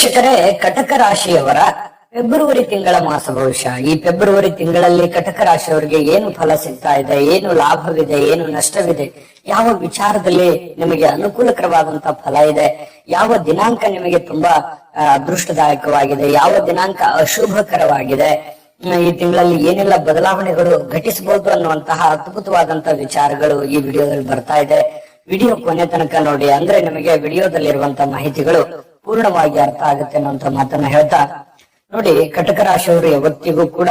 ವೀಕ್ಷಕರೇ, ಕಟಕ ರಾಶಿಯವರ ಫೆಬ್ರವರಿ ತಿಂಗಳ ಮಾಸ ಭವಿಷ್ಯ. ಈ ಫೆಬ್ರವರಿ ತಿಂಗಳಲ್ಲಿ ಕಟಕ ರಾಶಿಯವರಿಗೆ ಏನು ಫಲ ಸಿಗ್ತಾ ಇದೆ, ಏನು ಲಾಭವಿದೆ, ಏನು ನಷ್ಟವಿದೆ, ಯಾವ ವಿಚಾರದಲ್ಲಿ ನಿಮಗೆ ಅನುಕೂಲಕರವಾದಂತಹ ಫಲ ಇದೆ, ಯಾವ ದಿನಾಂಕ ನಿಮಗೆ ತುಂಬಾ ಅದೃಷ್ಟದಾಯಕವಾಗಿದೆ, ಯಾವ ದಿನಾಂಕ ಅಶುಭಕರವಾಗಿದೆ, ಈ ತಿಂಗಳಲ್ಲಿ ಏನೆಲ್ಲ ಬದಲಾವಣೆಗಳು ಘಟಿಸಬಹುದು ಅನ್ನುವಂತಹ ಅದ್ಭುತವಾದಂತಹ ವಿಚಾರಗಳು ಈ ವಿಡಿಯೋದಲ್ಲಿ ಬರ್ತಾ ಇದೆ. ವಿಡಿಯೋ ಕೊನೆ ತನಕ ನೋಡಿ, ಅಂದ್ರೆ ನಿಮಗೆ ವಿಡಿಯೋದಲ್ಲಿರುವಂತಹ ಮಾಹಿತಿಗಳು ಪೂರ್ಣವಾಗಿ ಅರ್ಥ ಆಗುತ್ತೆ ಅನ್ನುವಂತ ಮಾತನ್ನ ಹೇಳ್ತಾ ನೋಡಿ, ಕಟಕ ರಾಶಿಯವರು ಯಾವತ್ತಿಗೂ ಕೂಡ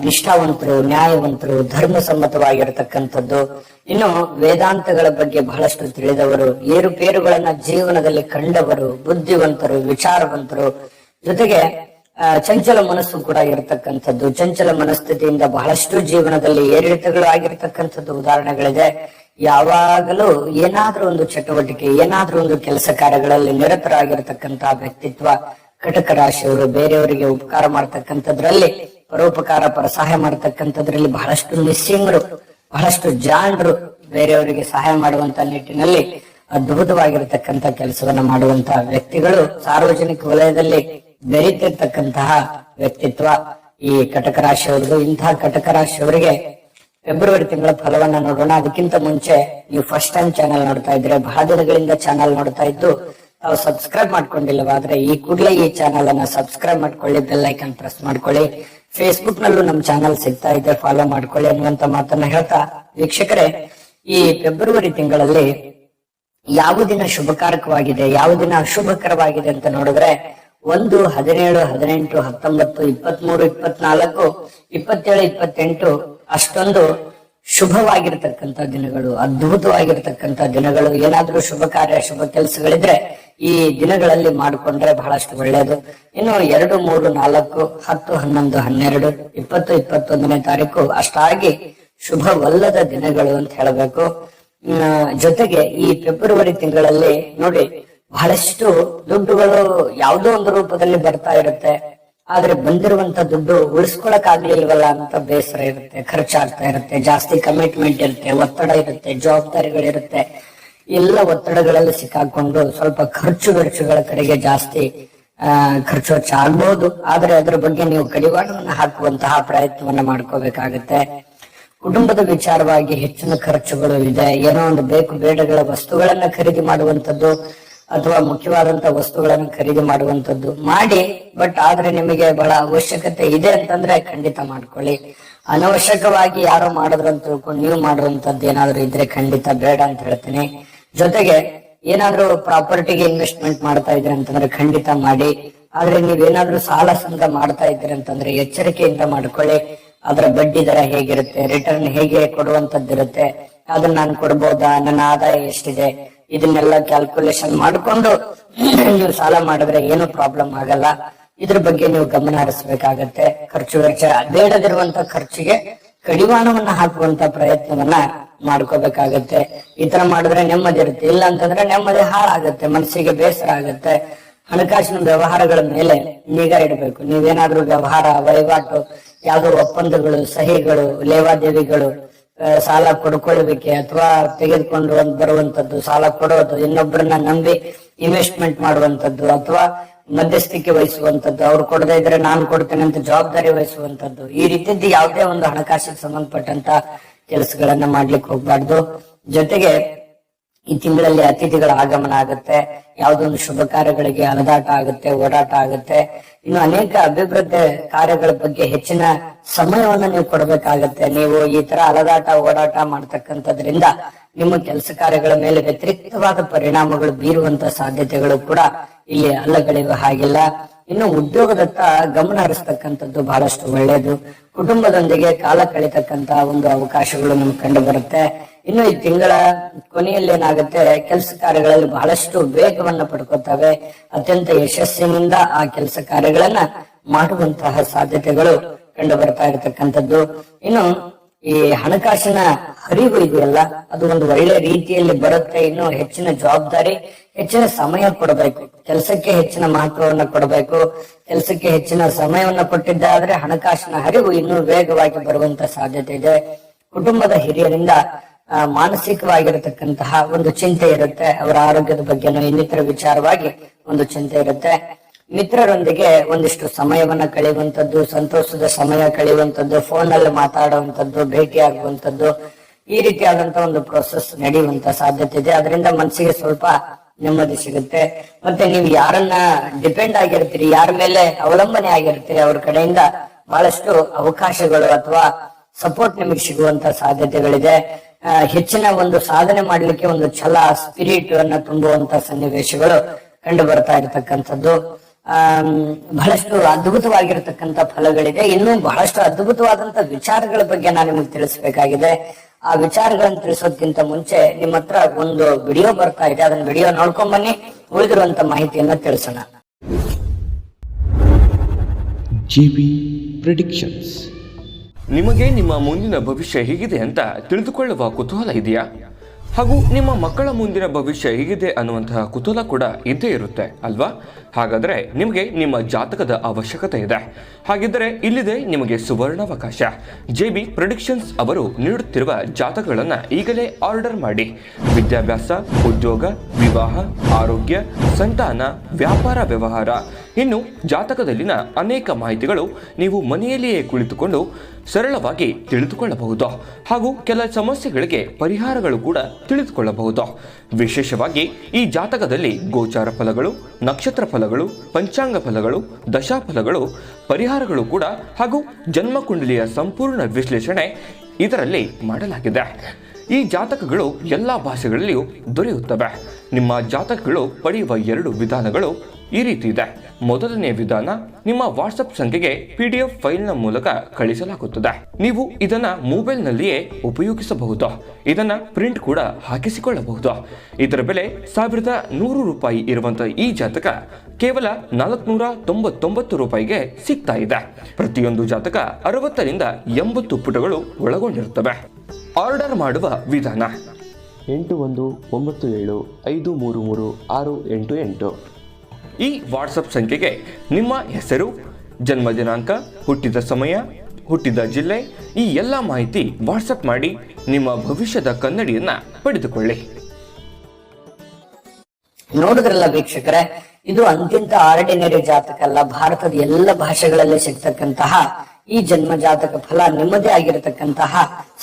ನಿಷ್ಠಾವಂತರು, ನ್ಯಾಯವಂತರು, ಧರ್ಮ ಸಮ್ಮತವಾಗಿರತಕ್ಕಂಥದ್ದು, ಇನ್ನು ವೇದಾಂತಗಳ ಬಗ್ಗೆ ಬಹಳಷ್ಟು ತಿಳಿದವರು, ಏರುಪೇರುಗಳನ್ನ ಜೀವನದಲ್ಲಿ ಕಂಡವರು, ಬುದ್ಧಿವಂತರು, ವಿಚಾರವಂತರು, ಜೊತೆಗೆ ಚಂಚಲ ಮನಸ್ಸು ಕೂಡ ಇರತಕ್ಕಂಥದ್ದು. ಚಂಚಲ ಮನಸ್ಥಿತಿಯಿಂದ ಬಹಳಷ್ಟು ಜೀವನದಲ್ಲಿ ಏರಿಳಿತಗಳು ಆಗಿರ್ತಕ್ಕಂಥದ್ದು ಉದಾಹರಣೆಗಳಿದೆ. ಯಾವಾಗಲೂ ಏನಾದ್ರೂ ಒಂದು ಚಟುವಟಿಕೆ, ಏನಾದ್ರೂ ಒಂದು ಕೆಲಸ ಕಾರ್ಯಗಳಲ್ಲಿ ನಿರತರಾಗಿರ್ತಕ್ಕಂತಹ ವ್ಯಕ್ತಿತ್ವ ಕಟಕ ರಾಶಿಯವರು. ಬೇರೆಯವರಿಗೆ ಉಪಕಾರ ಮಾಡ್ತಕ್ಕಂಥದ್ರಲ್ಲಿ, ಪರೋಪಕಾರ ಸಹಾಯ ಮಾಡ್ತಕ್ಕಂಥದ್ರಲ್ಲಿ ಬಹಳಷ್ಟು ನಿಸ್ಸೀಮರು, ಬಹಳಷ್ಟು ಜಾಣರು. ಬೇರೆಯವರಿಗೆ ಸಹಾಯ ಮಾಡುವಂತ ನಿಟ್ಟಿನಲ್ಲಿ ಅದ್ಭುತವಾಗಿರತಕ್ಕಂತ ಕೆಲಸವನ್ನ ಮಾಡುವಂತಹ ವ್ಯಕ್ತಿಗಳು, ಸಾರ್ವಜನಿಕ ವಲಯದಲ್ಲಿ ಬೆರೀತಿರ್ತಕ್ಕಂತಹ ವ್ಯಕ್ತಿತ್ವ ಈ ಕಟಕ ರಾಶಿಯವರದು. ಇಂತಹ ಕಟಕ ರಾಶಿಯವರಿಗೆ ಫೆಬ್ರವರಿ ತಿಂಗಳ ಫಲವನ್ನ ನೋಡೋಣ. ಅದಕ್ಕಿಂತ ಮುಂಚೆ ನೀವು ಫಸ್ಟ್ ಟೈಮ್ ಚಾನೆಲ್ ನೋಡ್ತಾ ಇದ್ರೆ, ಬಹಳ ದಿನಗಳಿಂದ ಚಾನೆಲ್ ನೋಡ್ತಾ ಇದ್ದು ತಾವು ಸಬ್ಸ್ಕ್ರೈಬ್ ಮಾಡ್ಕೊಂಡಿಲ್ಲವಾದ್ರೆ ಈ ಕೂಡಲೇ ಈ ಚಾನೆಲ್ ಅನ್ನ ಸಬ್ಸ್ಕ್ರೈಬ್ ಮಾಡ್ಕೊಳ್ಳಿ, ಬೆಲ್ ಐಕಾನ್ ಪ್ರೆಸ್ ಮಾಡ್ಕೊಳ್ಳಿ. ಫೇಸ್ಬುಕ್ ನಲ್ಲೂ ನಮ್ ಚಾನೆಲ್ ಸಿಗ್ತಾ ಇದೆ, ಫಾಲೋ ಮಾಡ್ಕೊಳ್ಳಿ ಅನ್ನುವಂತ ಮಾತನ್ನ ಹೇಳ್ತಾ, ವೀಕ್ಷಕರೇ, ಈ ಫೆಬ್ರವರಿ ತಿಂಗಳಲ್ಲಿ ಯಾವ ದಿನ ಶುಭಕಾರಕವಾಗಿದೆ, ಯಾವ ದಿನ ಅಶುಭಕರವಾಗಿದೆ ಅಂತ ನೋಡಿದ್ರೆ 1, 17, 18, 19, 23, 24, 27, 28 ಅಷ್ಟೊಂದು ಶುಭವಾಗಿರ್ತಕ್ಕಂಥ ದಿನಗಳು, ಅದ್ಭುತವಾಗಿರ್ತಕ್ಕಂಥ ದಿನಗಳು. ಏನಾದ್ರೂ ಶುಭ ಕಾರ್ಯ, ಶುಭ ಕೆಲಸಗಳಿದ್ರೆ ಈ ದಿನಗಳಲ್ಲಿ ಮಾಡಿಕೊಂಡ್ರೆ ಬಹಳಷ್ಟು ಒಳ್ಳೆಯದು. ಇನ್ನು 2, 3, 4, 10, 11, 12, 20, 21ನೇ ತಾರೀಕು ಅಷ್ಟಾಗಿ ಶುಭವಲ್ಲದ ದಿನಗಳು ಅಂತ ಹೇಳಬೇಕು. ಜೊತೆಗೆ ಈ ಫೆಬ್ರವರಿ ತಿಂಗಳಲ್ಲಿ ನೋಡಿ, ಬಹಳಷ್ಟು ದುಡ್ಡುಗಳು ಯಾವುದೋ ಒಂದು ರೂಪದಲ್ಲಿ ಬರ್ತಾ ಇರುತ್ತೆ. ಆದ್ರೆ ಬಂದಿರುವಂತ ದುಡ್ಡು ಉಳಿಸ್ಕೊಳಕ್ ಆಗ್ಲಿಲ್ವಲ್ಲ ಅಂತ ಬೇಸರ ಇರುತ್ತೆ, ಖರ್ಚಾಗ್ತಾ ಇರುತ್ತೆ, ಜಾಸ್ತಿ ಕಮಿಟ್ಮೆಂಟ್ ಇರುತ್ತೆ, ಒತ್ತಡ ಇರುತ್ತೆ, ಜವಾಬ್ದಾರಿಗಳಿರುತ್ತೆ. ಎಲ್ಲ ಒತ್ತಡಗಳಲ್ಲಿ ಸಿಕ್ಕಾಕೊಂಡು ಸ್ವಲ್ಪ ಖರ್ಚು ವೆಚ್ಚಗಳ ಕಡೆಗೆ ಜಾಸ್ತಿ ಖರ್ಚು ವೆಚ್ಚ ಆಗ್ಬಹುದು. ಆದ್ರೆ ಅದರ ಬಗ್ಗೆ ನೀವು ಕಡಿವಾಣವನ್ನ ಹಾಕುವಂತಹ ಪ್ರಯತ್ನವನ್ನ ಮಾಡ್ಕೋಬೇಕಾಗತ್ತೆ. ಕುಟುಂಬದ ವಿಚಾರವಾಗಿ ಹೆಚ್ಚಿನ ಖರ್ಚುಗಳು ಇದೆ. ಏನೋ ಒಂದು ಬೇಕು ಬೇಡಗಳ ವಸ್ತುಗಳನ್ನ ಖರೀದಿ ಮಾಡುವಂತದ್ದು ಅಥವಾ ಮುಖ್ಯವಾದಂತಹ ವಸ್ತುಗಳನ್ನು ಖರೀದಿ ಮಾಡುವಂತದ್ದು ಮಾಡಿ. ಬಟ್ ಆದ್ರೆ ನಿಮಗೆ ಬಹಳ ಅವಶ್ಯಕತೆ ಇದೆ ಅಂತಂದ್ರೆ ಖಂಡಿತ ಮಾಡ್ಕೊಳ್ಳಿ. ಅನವಶ್ಯಕವಾಗಿ ಯಾರೋ ಮಾಡಿದ್ರು ಅಂತ ತಿಳ್ಕೊಂಡು ನೀವು ಮಾಡುವಂತದ್ದು ಏನಾದ್ರು ಇದ್ರೆ ಖಂಡಿತ ಬೇಡ ಅಂತ ಹೇಳ್ತೀನಿ. ಜೊತೆಗೆ ಏನಾದ್ರೂ ಪ್ರಾಪರ್ಟಿಗೆ ಇನ್ವೆಸ್ಟ್ಮೆಂಟ್ ಮಾಡ್ತಾ ಇದ್ರೆ ಅಂತಂದ್ರೆ ಖಂಡಿತ ಮಾಡಿ. ಆದ್ರೆ ನೀವೇನಾದ್ರೂ ಸಾಲ ಸಂಘ ಮಾಡ್ತಾ ಇದ್ರೆ ಅಂತಂದ್ರೆ ಎಚ್ಚರಿಕೆಯಿಂದ ಮಾಡ್ಕೊಳ್ಳಿ. ಅದರ ಬಡ್ಡಿ ದರ ಹೇಗಿರುತ್ತೆ, ರಿಟರ್ನ್ ಹೇಗೆ ಕೊಡುವಂತದ್ದಿರುತ್ತೆ, ಅದನ್ನ ನಾನು ಕೊಡ್ಬೋದಾ, ನನ್ನ ಆದಾಯ ಎಷ್ಟಿದೆ, ಇದನ್ನೆಲ್ಲ ಕ್ಯಾಲ್ಕುಲೇಷನ್ ಮಾಡಿಕೊಂಡು ನೀವು ಸಾಲ ಮಾಡಿದ್ರೆ ಏನು ಪ್ರಾಬ್ಲಮ್ ಆಗಲ್ಲ. ಇದ್ರ ಬಗ್ಗೆ ನೀವು ಗಮನ ಹರಿಸಬೇಕಾಗತ್ತೆ. ಖರ್ಚು ವೆಚ್ಚ, ಬೇಡದಿರುವಂತ ಖರ್ಚಿಗೆ ಕಡಿವಾಣವನ್ನ ಹಾಕುವಂತ ಪ್ರಯತ್ನವನ್ನ ಮಾಡ್ಕೋಬೇಕಾಗತ್ತೆ. ಈ ತರ ಮಾಡಿದ್ರೆ ನೆಮ್ಮದಿ ಇರುತ್ತೆ. ಇಲ್ಲ ಅಂತಂದ್ರೆ ನೆಮ್ಮದಿ ಹಾಳಾಗತ್ತೆ, ಮನಸ್ಸಿಗೆ ಬೇಸರ ಆಗತ್ತೆ. ಹಣಕಾಸಿನ ವ್ಯವಹಾರಗಳ ಮೇಲೆ ನಿಗಾ ಇಡಬೇಕು. ನೀವೇನಾದ್ರೂ ವ್ಯವಹಾರ, ವಹಿವಾಟು, ಯಾವುದೋ ಒಪ್ಪಂದಗಳು, ಸಹಿಗಳು, ಲೇವಾದೇವಿಗಳು, ಸಾಲ ಕೊಡ್ಕೊಳ್ಳಬೇಕೆ ಅಥವಾ ತೆಗೆದುಕೊಂಡು ಬರುವಂತದ್ದು, ಸಾಲ ಕೊಡೋದು, ಇನ್ನೊಬ್ಬರನ್ನ ನಂಬಿ ಇನ್ವೆಸ್ಟ್ಮೆಂಟ್ ಮಾಡುವಂತದ್ದು, ಅಥವಾ ಮಧ್ಯಸ್ಥಿಕೆ ವಹಿಸುವಂತದ್ದು, ಅವ್ರು ಕೊಡದೇ ಇದ್ರೆ ನಾನು ಕೊಡ್ತೇನೆ ಅಂತ ಜವಾಬ್ದಾರಿ ವಹಿಸುವಂತದ್ದು, ಈ ರೀತಿದ್ದು ಯಾವುದೇ ಒಂದು ಹಣಕಾಸಿಗೆ ಸಂಬಂಧಪಟ್ಟಂತ ಕೆಲಸಗಳನ್ನ ಮಾಡ್ಲಿಕ್ಕೆ ಹೋಗ್ಬಾರ್ದು. ಜೊತೆಗೆ ಈ ತಿಂಗಳಲ್ಲಿ ಅತಿಥಿಗಳ ಆಗಮನ ಆಗುತ್ತೆ, ಯಾವುದೊಂದು ಶುಭ ಕಾರ್ಯಗಳಿಗೆ ಅಲದಾಟ ಆಗುತ್ತೆ, ಓಡಾಟ ಆಗುತ್ತೆ. ಇನ್ನು ಅನೇಕ ಅಭಿವೃದ್ಧಿ ಕಾರ್ಯಗಳ ಬಗ್ಗೆ ಹೆಚ್ಚಿನ ಸಮಯವನ್ನು ನೀವು ಕೊಡಬೇಕಾಗತ್ತೆ. ನೀವು ಈ ತರ ಅಲದಾಟ, ಓಡಾಟ ಮಾಡ್ತಕ್ಕಂಥದ್ರಿಂದ ನಿಮ್ಮ ಕೆಲಸ ಕಾರ್ಯಗಳ ಮೇಲೆ ವ್ಯತಿರಿಕ್ತವಾದ ಪರಿಣಾಮಗಳು ಬೀರುವಂತ ಸಾಧ್ಯತೆಗಳು ಕೂಡ ಇಲ್ಲಿ ಅಲ್ಲಗಳಿವೆ. ಹಾಗಿಲ್ಲ. ಇನ್ನು ಉದ್ಯೋಗದತ್ತ ಗಮನ ಹರಿಸ್ತಕ್ಕಂಥದ್ದು ಬಹಳಷ್ಟು ಒಳ್ಳೆಯದು. ಕುಟುಂಬದೊಂದಿಗೆ ಕಾಲ ಕಳಿತಕ್ಕಂತ ಒಂದು ಅವಕಾಶಗಳು ನಮ್ಗೆ ಕಂಡು ಬರುತ್ತೆ. ಇನ್ನು ಈ ತಿಂಗಳ ಕೊನೆಯಲ್ಲಿ ಏನಾಗುತ್ತೆ, ಕೆಲಸ ಕಾರ್ಯಗಳಲ್ಲಿ ಬಹಳಷ್ಟು ವೇಗವನ್ನ ಪಡ್ಕೋತವೆ. ಅತ್ಯಂತ ಯಶಸ್ಸಿನಿಂದ ಆ ಕೆಲಸ ಕಾರ್ಯಗಳನ್ನ ಮಾಡುವಂತಹ ಸಾಧ್ಯತೆಗಳು ಕಂಡು ಬರ್ತಾ ಇರತಕ್ಕಂಥದ್ದು. ಇನ್ನು ಈ ಹಣಕಾಸಿನ ಹರಿವು ಇದೆಯಲ್ಲ, ಅದು ಒಂದು ಒಳ್ಳೆ ರೀತಿಯಲ್ಲಿ ಬರುತ್ತೆ. ಇನ್ನು ಹೆಚ್ಚಿನ ಜವಾಬ್ದಾರಿ, ಹೆಚ್ಚಿನ ಸಮಯ ಕೊಡಬೇಕು, ಕೆಲಸಕ್ಕೆ ಹೆಚ್ಚಿನ ಮಹತ್ವವನ್ನ ಕೊಡಬೇಕು. ಕೆಲಸಕ್ಕೆ ಹೆಚ್ಚಿನ ಸಮಯವನ್ನ ಕೊಟ್ಟಿದ್ದಾದ್ರೆ ಹಣಕಾಸಿನ ಹರಿವು ಇನ್ನೂ ವೇಗವಾಗಿ ಬರುವಂತ ಸಾಧ್ಯತೆ ಇದೆ. ಕುಟುಂಬದ ಹಿರಿಯರಿಂದ ಮಾನಸಿಕವಾಗಿರತಕ್ಕಂತಹ ಒಂದು ಚಿಂತೆ ಇರುತ್ತೆ. ಅವರ ಆರೋಗ್ಯದ ಬಗ್ಗೆ ಇನ್ನಿತರ ವಿಚಾರವಾಗಿ ಒಂದು ಚಿಂತೆ ಇರುತ್ತೆ. ಮಿತ್ರರೊಂದಿಗೆ ಒಂದಿಷ್ಟು ಸಮಯವನ್ನ ಕಳೆಯುವಂತದ್ದು, ಸಂತೋಷದ ಸಮಯ ಕಳೆಯುವಂತದ್ದು, ಫೋನ್ ಅಲ್ಲಿ ಮಾತಾಡುವಂತದ್ದು, ಭೇಟಿ ಆಗುವಂತದ್ದು, ಈ ರೀತಿಯಾದಂತ ಒಂದು ಪ್ರೋಸೆಸ್ ನಡೆಯುವಂತ ಸಾಧ್ಯತೆ ಇದೆ. ಅದರಿಂದ ಮನಸ್ಸಿಗೆ ಸ್ವಲ್ಪ ನೆಮ್ಮದಿ ಸಿಗುತ್ತೆ. ಮತ್ತೆ ನೀವು ಯಾರನ್ನ ಡಿಪೆಂಡ್ ಆಗಿರ್ತೀರಿ, ಯಾರ ಮೇಲೆ ಅವಲಂಬನೆ ಆಗಿರ್ತೀರಿ, ಅವ್ರ ಕಡೆಯಿಂದ ಬಹಳಷ್ಟು ಅವಕಾಶಗಳು ಅಥವಾ ಸಪೋರ್ಟ್ ನಿಮಗೆ ಸಿಗುವಂತ ಸಾಧ್ಯತೆಗಳಿದೆ. ಹೆಚ್ಚಿನ ಒಂದು ಸಾಧನೆ ಮಾಡ್ಲಿಕ್ಕೆ ಒಂದು ಛಲ, ಸ್ಪಿರಿಟ್ ಅನ್ನ ತುಂಬುವಂತ ಸನ್ನಿವೇಶಗಳು ಕಂಡು ಬರ್ತಾ ಇರತಕ್ಕಂಥದ್ದು. ಬಹಳಷ್ಟು ಅದ್ಭುತವಾಗಿರತಕ್ಕಂತ ಫಲಗಳಿದೆ. ಇನ್ನೂ ಬಹಳಷ್ಟು ಅದ್ಭುತವಾದಂತ ವಿಚಾರಗಳ ಬಗ್ಗೆ ನಾನು ನಿಮಗೆ ತಿಳಿಸಬೇಕಾಗಿದೆ. ಆ ವಿಚಾರಗಳನ್ನು ತಿಳಿಸೋದಕ್ಕಿಂತ ಮುಂಚೆ ನಿಮ್ಮ ಹತ್ರ ಒಂದು ವಿಡಿಯೋ ಬರ್ತಾ ಇದೆ, ಅದನ್ನ ವಿಡಿಯೋ ನೋಡ್ಕೊಂಡ್ ಬನ್ನಿ, ಉಳಿದಿರುವಂತ ಮಾಹಿತಿಯನ್ನ ತಿಳಿಸೋಣ. GB predictions. ನಿಮಗೆ ನಿಮ್ಮ ಮುಂದಿನ ಭವಿಷ್ಯ ಹೇಗಿದೆ ಅಂತ ತಿಳಿದುಕೊಳ್ಳುವ ಕುತೂಹಲ ಇದೆಯಾ? ಹಾಗೂ ನಿಮ್ಮ ಮಕ್ಕಳ ಮುಂದಿನ ಭವಿಷ್ಯ ಹೇಗಿದೆ ಅನ್ನುವಂತಹ ಕುತೂಹಲ ಕೂಡ ಇದ್ದೇ ಇರುತ್ತೆ ಅಲ್ವಾ? ಹಾಗಾದರೆ ನಿಮಗೆ ನಿಮ್ಮ ಜಾತಕದ ಅವಶ್ಯಕತೆ ಇದೆ. ಹಾಗಿದ್ದರೆ ಇಲ್ಲಿದೆ ನಿಮಗೆ ಸುವರ್ಣಾವಕಾಶ. JB ಪ್ರೆಡಿಕ್ಷನ್ಸ್ ಅವರು ನೀಡುತ್ತಿರುವ ಜಾತಕಗಳನ್ನು ಈಗಲೇ ಆರ್ಡರ್ ಮಾಡಿ. ವಿದ್ಯಾಭ್ಯಾಸ, ಉದ್ಯೋಗ, ವಿವಾಹ, ಆರೋಗ್ಯ, ಸಂತಾನ, ವ್ಯಾಪಾರ ವ್ಯವಹಾರ, ಇನ್ನು ಜಾತಕದಲ್ಲಿನ ಅನೇಕ ಮಾಹಿತಿಗಳು ನೀವು ಮನೆಯಲ್ಲಿಯೇ ಕುಳಿತುಕೊಂಡು ಸರಳವಾಗಿ ತಿಳಿದುಕೊಳ್ಳಬಹುದು. ಹಾಗೂ ಕೆಲ ಸಮಸ್ಯೆಗಳಿಗೆ ಪರಿಹಾರಗಳು ಕೂಡ ತಿಳಿದುಕೊಳ್ಳಬಹುದು. ವಿಶೇಷವಾಗಿ ಈ ಜಾತಕದಲ್ಲಿ ಗೋಚಾರ ಫಲಗಳು, ನಕ್ಷತ್ರ ಫಲಗಳು, ಪಂಚಾಂಗ ಫಲಗಳು, ದಶಾಫಲಗಳು, ಪರಿಹಾರಗಳು ಕೂಡ ಹಾಗೂ ಜನ್ಮಕುಂಡಲಿಯ ಸಂಪೂರ್ಣ ವಿಶ್ಲೇಷಣೆ ಇದರಲ್ಲಿ ಮಾಡಲಾಗಿದೆ. ಈ ಜಾತಕಗಳು ಎಲ್ಲ ಭಾಷೆಗಳಲ್ಲಿಯೂ ದೊರೆಯುತ್ತವೆ. ನಿಮ್ಮ ಜಾತಕಗಳು ಪಡೆಯುವ 2 ವಿಧಾನಗಳು ಈ ರೀತಿ ಇದೆ. ಮೊದಲನೇ ವಿಧಾನ, ನಿಮ್ಮ ವಾಟ್ಸಪ್ ಸಂಖ್ಯೆಗೆ PDF ಫೈಲ್ನ ಮೂಲಕ ಕಳಿಸಲಾಗುತ್ತದೆ. ನೀವು ಇದನ್ನ ಮೊಬೈಲ್ನಲ್ಲಿಯೇ ಉಪಯೋಗಿಸಬಹುದು. ಇದನ್ನ ಪ್ರಿಂಟ್ ಕೂಡ ಹಾಕಿಸಿಕೊಳ್ಳಬಹುದು. ಇದರ ಬೆಲೆ 1100 ರೂಪಾಯಿ ಇರುವಂತಹ ಈ ಜಾತಕ ಕೇವಲ 499 ರೂಪಾಯಿಗೆ ಸಿಗ್ತಾ ಇದೆ. ಪ್ರತಿಯೊಂದು ಜಾತಕ 60 ರಿಂದ 80 ಪುಟಗಳು ಒಳಗೊಂಡಿರುತ್ತವೆ. ಆರ್ಡರ್ ಮಾಡುವ ವಿಧಾನ: 8197533688. ಈ ವಾಟ್ಸಪ್ ಸಂಖ್ಯೆಗೆ ನಿಮ್ಮ ಹೆಸರು, ಜನ್ಮ ದಿನಾಂಕ, ಹುಟ್ಟಿದ ಸಮಯ, ಹುಟ್ಟಿದ ಜಿಲ್ಲೆ, ಈ ಎಲ್ಲ ಮಾಹಿತಿ ವಾಟ್ಸಪ್ ಮಾಡಿ ನಿಮ್ಮ ಭವಿಷ್ಯದ ಕನ್ನಡಿಯನ್ನ ಪಡೆದುಕೊಳ್ಳಿ. ನೋಡಿದ್ರಲ್ಲ ವೀಕ್ಷಕರೇ, ಇದು ಅಂತ್ಯಂತ ಆರ್ಡಿನರಿ ಜಾತಕ ಅಲ್ಲ. ಭಾರತದ ಎಲ್ಲ ಭಾಷೆಗಳಲ್ಲಿ ಸಿಗ್ತಕ್ಕಂತಹ ಈ ಜನ್ಮ ಜಾತಕ ಫಲ ನಿಮ್ಮದೇ ಆಗಿರತಕ್ಕಂತಹ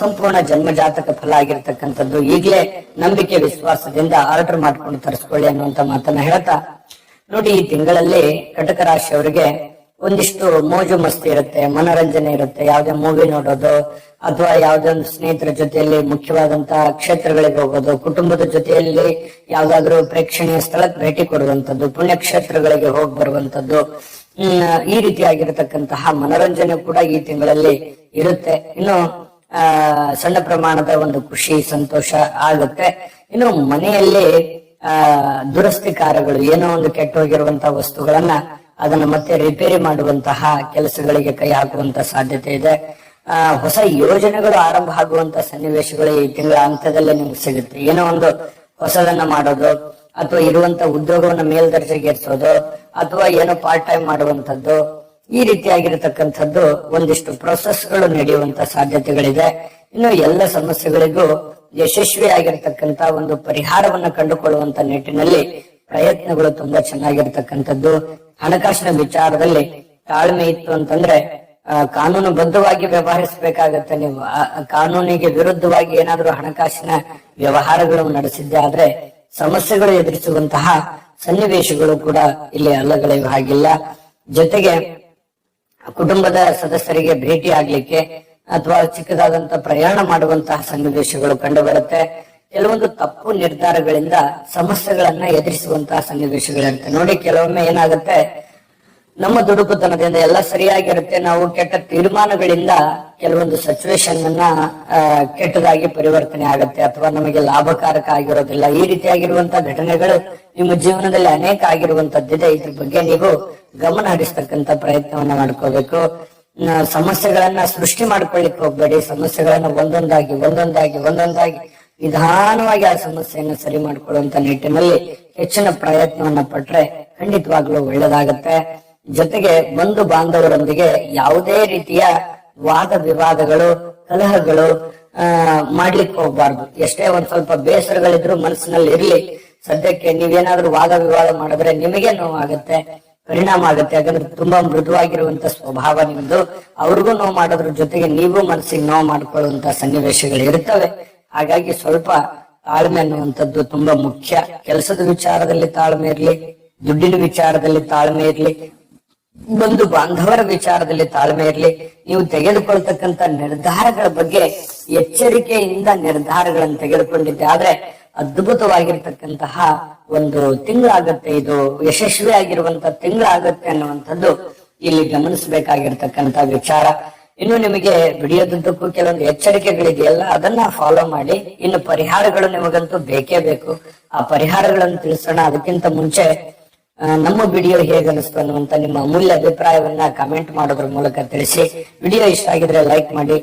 ಸಂಪೂರ್ಣ ಜನ್ಮ ಜಾತಕ ಫಲ ಆಗಿರತಕ್ಕಂಥದ್ದು. ಈಗಲೇ ನಂಬಿಕೆ ವಿಶ್ವಾಸದಿಂದ ಆರ್ಡರ್ ಮಾಡ್ಕೊಂಡು ತರಿಸ್ಕೊಳ್ಳಿ ಅನ್ನುವಂತ ಮಾತನ್ನ ಹೇಳ್ತಾ, ನೋಡಿ, ಈ ತಿಂಗಳಲ್ಲಿ ಕಟಕ ರಾಶಿಯವರಿಗೆ ಒಂದಿಷ್ಟು ಮೋಜು ಮಸ್ತಿ ಇರುತ್ತೆ, ಮನೋರಂಜನೆ ಇರುತ್ತೆ. ಯಾವ್ದೇ ಮೂವಿ ನೋಡೋದು ಅಥವಾ ಯಾವ್ದೇ ಒಂದು ಸ್ನೇಹಿತರ ಜೊತೆಯಲ್ಲಿ ಮುಖ್ಯವಾದಂತಹ ಕ್ಷೇತ್ರಗಳಿಗೆ ಹೋಗೋದು, ಕುಟುಂಬದ ಜೊತೆಯಲ್ಲಿ ಯಾವ್ದಾದ್ರು ಪ್ರೇಕ್ಷಣೀಯ ಸ್ಥಳಕ್ಕೆ ಭೇಟಿ ಕೊಡುವಂತದ್ದು, ಪುಣ್ಯಕ್ಷೇತ್ರಗಳಿಗೆ ಹೋಗಿ ಬರುವಂತದ್ದು, ಈ ರೀತಿಯಾಗಿರತಕ್ಕಂತಹ ಮನೋರಂಜನೆ ಕೂಡ ಈ ತಿಂಗಳಲ್ಲಿ ಇರುತ್ತೆ. ಇನ್ನು ಸಣ್ಣ ಪ್ರಮಾಣದ ಒಂದು ಖುಷಿ ಸಂತೋಷ ಆಗುತ್ತೆ. ಇನ್ನು ಮನೆಯಲ್ಲಿ ದುರಸ್ತಿ ಕಾರ್ಯಗಳು, ಏನೋ ಒಂದು ಕೆಟ್ಟ ಹೋಗಿರುವಂತಹ ವಸ್ತುಗಳನ್ನ ಅದನ್ನ ಮತ್ತೆ ರಿಪೇರಿ ಮಾಡುವಂತಹ ಕೆಲಸಗಳಿಗೆ ಕೈ ಹಾಕುವಂತ ಸಾಧ್ಯತೆ ಇದೆ. ಹೊಸ ಯೋಜನೆಗಳು ಆರಂಭ ಆಗುವಂತ ಸನ್ನಿವೇಶಗಳು ಈ ತಿಂಗಳ ಅಂತ್ಯದಲ್ಲೇ ನಿಮ್ಗೆ ಸಿಗುತ್ತೆ. ಏನೋ ಒಂದು ಹೊಸದನ್ನ ಮಾಡೋದು ಅಥವಾ ಇರುವಂತ ಉದ್ಯೋಗವನ್ನ ಮೇಲ್ದರ್ಜೆಗೇರಿಸೋದು ಅಥವಾ ಏನೋ ಪಾರ್ಟ್ ಟೈಮ್ ಮಾಡುವಂತದ್ದು, ಈ ರೀತಿಯಾಗಿರತಕ್ಕಂಥದ್ದು ಒಂದಿಷ್ಟು ಪ್ರೊಸೆಸ್ಗಳು ನಡೆಯುವಂತ ಸಾಧ್ಯತೆಗಳಿದೆ. ಇನ್ನು ಎಲ್ಲ ಸಮಸ್ಯೆಗಳಿಗೂ ಯಶಸ್ವಿಯಾಗಿರ್ತಕ್ಕಂತ ಒಂದು ಪರಿಹಾರವನ್ನ ಕಂಡುಕೊಳ್ಳುವಂತ ನಿಟ್ಟಿನಲ್ಲಿ ಪ್ರಯತ್ನಗಳು ತುಂಬಾ ಚೆನ್ನಾಗಿರ್ತಕ್ಕಂಥದ್ದು. ಹಣಕಾಸಿನ ವಿಚಾರದಲ್ಲಿ ತಾಳ್ಮೆ ಇತ್ತು ಅಂತಂದ್ರೆ ಕಾನೂನು ಬದ್ಧವಾಗಿ ವ್ಯವಹರಿಸಬೇಕಾಗತ್ತೆ. ನೀವು ಕಾನೂನಿಗೆ ವಿರುದ್ಧವಾಗಿ ಏನಾದ್ರೂ ಹಣಕಾಸಿನ ವ್ಯವಹಾರಗಳು ನಡೆಸಿದ್ದೆ ಆದ್ರೆ ಸಮಸ್ಯೆಗಳು ಎದುರಿಸುವಂತಹ ಸನ್ನಿವೇಶಗಳು ಕೂಡ ಇಲ್ಲಿ ಅಲ್ಲಗಳೆಯುವ ಹಾಗಿಲ್ಲ. ಜೊತೆಗೆ ಕುಟುಂಬದ ಸದಸ್ಯರಿಗೆ ಭೇಟಿ ಆಗ್ಲಿಕ್ಕೆ ಅಥವಾ ಚಿಕ್ಕದಾದಂತ ಪ್ರಯಾಣ ಮಾಡುವಂತಹ ಸನ್ನಿವೇಶಗಳು ಕಂಡು ಬರುತ್ತೆ. ಕೆಲವೊಂದು ತಪ್ಪು ನಿರ್ಧಾರಗಳಿಂದ ಸಮಸ್ಯೆಗಳನ್ನ ಎದುರಿಸುವಂತಹ ಸನ್ನಿವೇಶಗಳಿರುತ್ತೆ. ನೋಡಿ, ಕೆಲವೊಮ್ಮೆ ಏನಾಗುತ್ತೆ, ನಮ್ಮ ದುಡುಕುತನದಿಂದ ಎಲ್ಲ ಸರಿಯಾಗಿರುತ್ತೆ, ನಾವು ಕೆಟ್ಟ ತೀರ್ಮಾನಗಳಿಂದ ಕೆಲವೊಂದು ಸಿಚುವೇಶನ್ ಅನ್ನ ಕೆಟ್ಟದಾಗಿ ಪರಿವರ್ತನೆ ಆಗುತ್ತೆ ಅಥವಾ ನಮಗೆ ಲಾಭಕಾರಕ ಆಗಿರೋದಿಲ್ಲ. ಈ ರೀತಿಯಾಗಿರುವಂತಹ ಘಟನೆಗಳು ನಿಮ್ಮ ಜೀವನದಲ್ಲಿ ಅನೇಕ ಆಗಿರುವಂತದ್ದಿದೆ. ಇದ್ರ ಬಗ್ಗೆ ನೀವು ಗಮನ ಹರಿಸ್ತಕ್ಕಂತ ಪ್ರಯತ್ನವನ್ನ ಮಾಡ್ಕೋಬೇಕು. ಸಮಸ್ಯೆಗಳನ್ನ ಸೃಷ್ಟಿ ಮಾಡ್ಕೊಳ್ಳಿಕ್ಕೆ ಹೋಗ್ಬೇಡಿ. ಸಮಸ್ಯೆಗಳನ್ನ ಒಂದೊಂದಾಗಿ ನಿಧಾನವಾಗಿ ಆ ಸಮಸ್ಯೆಯನ್ನು ಸರಿ ಮಾಡ್ಕೊಳ್ಳುವಂತ ನಿಟ್ಟಿನಲ್ಲಿ ಹೆಚ್ಚಿನ ಪ್ರಯತ್ನವನ್ನ ಪಟ್ರೆ ಖಂಡಿತವಾಗ್ಲೂ ಒಳ್ಳೇದಾಗತ್ತೆ. ಜೊತೆಗೆ ಬಂಧು ಬಾಂಧವರೊಂದಿಗೆ ಯಾವುದೇ ರೀತಿಯ ವಾದ ವಿವಾದಗಳು, ಕಲಹಗಳು ಮಾಡ್ಲಿಕ್ಕೆ ಹೋಗ್ಬಾರ್ದು. ಎಷ್ಟೇ ಒಂದ್ ಸ್ವಲ್ಪ ಬೇಸರಗಳಿದ್ರು ಮನಸ್ಸಿನಲ್ಲಿ ಇರ್ಲಿ. ಸದ್ಯಕ್ಕೆ ನೀವೇನಾದ್ರೂ ವಾದ ವಿವಾದ ಮಾಡಿದ್ರೆ ನಿಮಗೆ ನೋವಾಗುತ್ತೆ. ಪರಿಣಾಮ ಆಗುತ್ತೆ. ಯಾಕಂದ್ರೆ ತುಂಬಾ ಮೃದುವಾಗಿರುವಂತ ಸ್ವಭಾವ ನಿಮ್ದು. ಅವ್ರಿಗೂ ನೋವು ಮಾಡೋದ್ರ ಜೊತೆಗೆ ನೀವು ಮನಸ್ಸಿಗೆ ನೋವು ಮಾಡ್ಕೊಳ್ಳುವಂತ ಸನ್ನಿವೇಶಗಳು ಇರ್ತವೆ. ಹಾಗಾಗಿ ಸ್ವಲ್ಪ ತಾಳ್ಮೆ ಅನ್ನುವಂಥದ್ದು ತುಂಬಾ ಮುಖ್ಯ. ಕೆಲಸದ ವಿಚಾರದಲ್ಲಿ ತಾಳ್ಮೆ ಇರ್ಲಿ, ದುಡ್ಡಿನ ವಿಚಾರದಲ್ಲಿ ತಾಳ್ಮೆ ಇರ್ಲಿ, ಬಂಧು ಬಾಂಧವರ ವಿಚಾರದಲ್ಲಿ ತಾಳ್ಮೆ ಇರ್ಲಿ. ನೀವು ತೆಗೆದುಕೊಳ್ತಕ್ಕಂತ ನಿರ್ಧಾರಗಳ ಬಗ್ಗೆ ಎಚ್ಚರಿಕೆಯಿಂದ ನಿರ್ಧಾರಗಳನ್ನು ತೆಗೆದುಕೊಂಡಿದ್ದೆ ಆದ್ರೆ ಅದ್ಭುತವಾಗಿರ್ತಕ್ಕಂತಹ ಒಂದು ತಿಂಗಳಾಗತ್ತೆ. ಇದು ಯಶಸ್ವಿ ಆಗಿರುವಂತ ತಿಂಗಳಾಗತ್ತೆ ಅನ್ನುವಂಥದ್ದು ಇಲ್ಲಿ ಗಮನಿಸಬೇಕಾಗಿರ್ತಕ್ಕಂತ ವಿಚಾರ. ಇನ್ನು ನಿಮಗೆ ವಿಡಿಯೋದುದ್ದಕ್ಕೂ ಕೆಲವೊಂದು ಎಚ್ಚರಿಕೆಗಳಿದೆಯಲ್ಲ, ಅದನ್ನ ಫಾಲೋ ಮಾಡಿ. ಇನ್ನು ಪರಿಹಾರಗಳು ನಿಮಗಂತೂ ಬೇಕೇ ಬೇಕು. ಆ ಪರಿಹಾರಗಳನ್ನು ತಿಳಿಸೋಣ. ಅದಕ್ಕಿಂತ ಮುಂಚೆ ನಮ್ಮ ವಿಡಿಯೋ ಹೇಗನ್ನಿಸ್ತು ಅನ್ನುವಂತ ನಿಮ್ಮ ಅಮೂಲ್ಯ ಅಭಿಪ್ರಾಯವನ್ನ ಕಮೆಂಟ್ ಮಾಡೋದ್ರ ಮೂಲಕ ತಿಳಿಸಿ. ವಿಡಿಯೋ ಇಷ್ಟ ಆಗಿದ್ರೆ ಲೈಕ್ ಮಾಡಿ,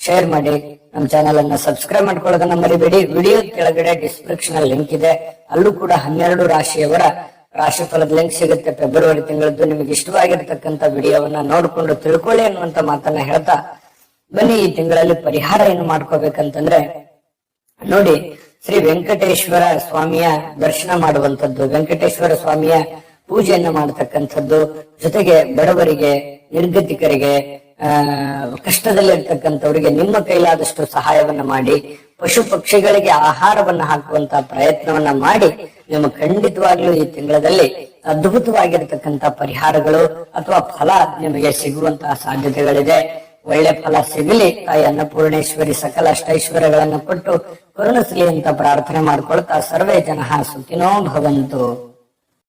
ಶೇರ್ ಮಾಡಿ, ನಮ್ಮ ಚಾನೆಲ್ ಅನ್ನ ಸಬ್ಸ್ಕ್ರೈಬ್ ಮಾಡ್ಕೊಳ್ಳೋದನ್ನ ಮರಿಬೇಡಿ. ವಿಡಿಯೋ ಕೆಳಗಡೆ ಡಿಸ್ಕ್ರಿಪ್ಷನ್ ಅಲ್ಲಿ ಲಿಂಕ್ ಇದೆ, ಅಲ್ಲೂ ಕೂಡ 12 ರಾಶಿಯವರ ರಾಶಿಫಲದ ಲಿಂಕ್ ಸಿಗುತ್ತೆ. ಫೆಬ್ರವರಿ ತಿಂಗಳದ್ದು ನಿಮಗೆ ಇಷ್ಟವಾಗಿರ್ತಕ್ಕಂಥ ವಿಡಿಯೋವನ್ನ ನೋಡ್ಕೊಂಡು ತಿಳ್ಕೊಳ್ಳಿ ಅನ್ನುವಂತ ಮಾತನ್ನ ಹೇಳ್ತಾ ಬನ್ನಿ. ಈ ತಿಂಗಳಲ್ಲಿ ಪರಿಹಾರ ಏನು ಮಾಡ್ಕೋಬೇಕಂತಂದ್ರೆ ನೋಡಿ, ಶ್ರೀ ವೆಂಕಟೇಶ್ವರ ಸ್ವಾಮಿಯ ದರ್ಶನ ಮಾಡುವಂತದ್ದು, ವೆಂಕಟೇಶ್ವರ ಸ್ವಾಮಿಯ ಪೂಜೆಯನ್ನ ಮಾಡತಕ್ಕಂಥದ್ದು, ಜೊತೆಗೆ ಬಡವರಿಗೆ, ನಿರ್ಗತಿಕರಿಗೆ, ಕಷ್ಟದಲ್ಲಿರ್ತಕ್ಕಂಥವರಿಗೆ ನಿಮ್ಮ ಕೈಲಾದಷ್ಟು ಸಹಾಯವನ್ನ ಮಾಡಿ, ಪಶು ಪಕ್ಷಿಗಳಿಗೆ ಆಹಾರವನ್ನ ಹಾಕುವಂತ ಪ್ರಯತ್ನವನ್ನ ಮಾಡಿ, ನಿಮ್ಮ ಖಂಡಿತವಾಗ್ಲೂ ಈ ತಿಂಗಳಲ್ಲಿ ಅದ್ಭುತವಾಗಿರ್ತಕ್ಕಂಥ ಪರಿಹಾರಗಳು ಅಥವಾ ಫಲ ನಿಮಗೆ ಸಿಗುವಂತಹ ಸಾಧ್ಯತೆಗಳಿದೆ. ಒಳ್ಳೆ ಫಲ ಸಿಗಲಿ. ತಾಯಿ ಅನ್ನಪೂರ್ಣೇಶ್ವರಿ ಸಕಲ ಅಷ್ಟೈಶ್ವರ್ಯಗಳನ್ನು ಕೊಟ್ಟು ಕರುಣಿಸಲಿ ಅಂತ ಪ್ರಾರ್ಥನೆ ಮಾಡ್ಕೊಳ್ತಾ ಸರ್ವೇ ಜನ ಸುಖಿನೋ ಭವಂತು.